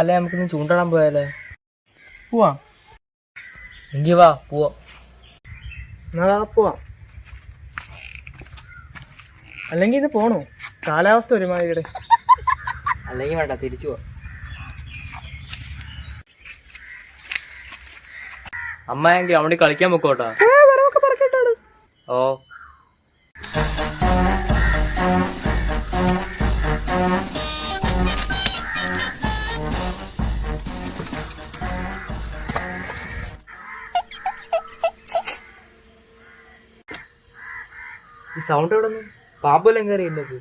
അല്ലെ നമുക്കിന്ന് ചൂണ്ടിടാൻ പോയാലേ? പോവാം. എങ്കി വാ പോവാം. എന്നാ പോവാം. അല്ലെങ്കിൽ ഇത് പോണോ? കാലാവസ്ഥ ഒരുമാതിരിയുടെ. അല്ലെങ്കിൽ വേണ്ട, തിരിച്ചു പോവാം. അമ്മ എങ്കിൽ അവിടെ കളിക്കാൻ പൊക്കോട്ടാ. ഓ ഈ സൗണ്ട് എവിടെ നിന്ന്? പാമ്പെല്ലാം കയറി ഇന്നത്.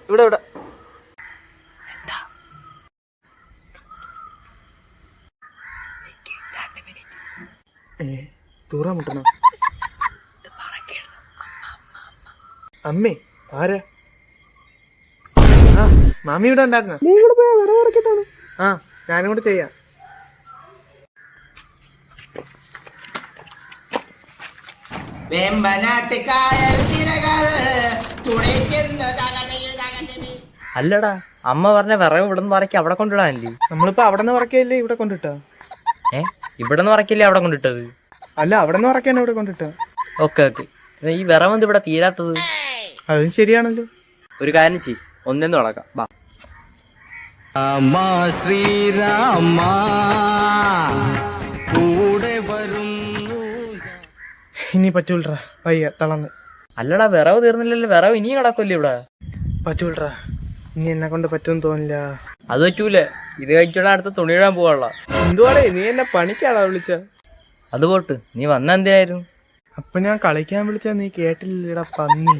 ഇവിടെ ഇവിടെ തൂറാൻ മുട്ടണോ? അമ്മേ ആരാ? ആ മാമി ഇവിടെ ഉണ്ടായിരുന്ന? നീ കൂടെ പോയാ വിറ പറക്കിട്ടാണ്. ആ ഞാനും കൂടെ ചെയ്യാം. അല്ലടാ, അമ്മ പറഞ്ഞ വിറവ് ഇവിടെ നിന്ന് പറക്കി അവിടെ കൊണ്ടിടാനല്ലേ? നമ്മളിപ്പോ അവിടെ നിന്ന് പറക്കല്ലേ ഇവിടെ കൊണ്ടിട്ടാ? ഇവിടെ നിന്ന് പറക്കില്ലേ അവിടെ കൊണ്ടിട്ടത്? അല്ല, അവിടെ നിന്ന് പറക്കാണ് ഇവിടെ കൊണ്ടിട്ടാ. Okay okay. ഈ വിറവെന്ത് ഇവിടെ തീരാത്തത്? അതും ശരിയാണല്ലോ. ഒരു കാര്യം ചെയ്യ്, ഒന്നെന്ന് തുടക്കാം. ബാ. ശ്രീരാമ കൂടെ വരുന്നു. ഇനി പറ്റൂലറാ, വയ്യ തളന്ന്. അല്ലടാ, വിറവ് തീർന്നില്ലല്ലോ, വിറവ് ഇനിയും കിടക്കുമല്ലേ ഇവിടെ? പറ്റൂലറാ, ഇനി എന്നെ കൊണ്ട് പറ്റുമെന്ന് തോന്നില്ല. അത് പറ്റൂലേ, ഇത് കഴിച്ചോടാ അടുത്ത തുണിയിടാൻ പോവാനുള്ള. എന്തുവാടേ നീ എന്നെ പണിക്കാടാ വിളിച്ച? അത് പോട്ട്, നീ വന്ന എന്തിനായിരുന്നു? അപ്പൊ ഞാൻ കളിക്കാൻ വിളിച്ചാ നീ കേട്ടില്ലടാ പന്നി.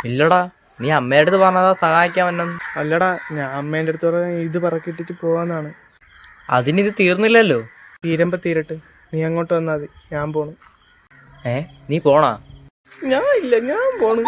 ഇല്ലടാ, നീ അമ്മയുടെ അടുത്ത് പറഞ്ഞതാ സഹായിക്കാൻ വന്നെന്ന്. അല്ലടാ, ഞാൻ അമ്മേന്റെ അടുത്ത് പറഞ്ഞ ഇത് പറക്കിട്ടിട്ട് പോവാന്നാണ്. അതിനിത് തീർന്നില്ലല്ലോ. തീരുമ്പോ തീരട്ടെ, നീ അങ്ങോട്ട് വന്നാ മതി, ഞാൻ പോണു. നീ പോണാ? ഞാൻ ഇല്ല, ഞാൻ പോണു.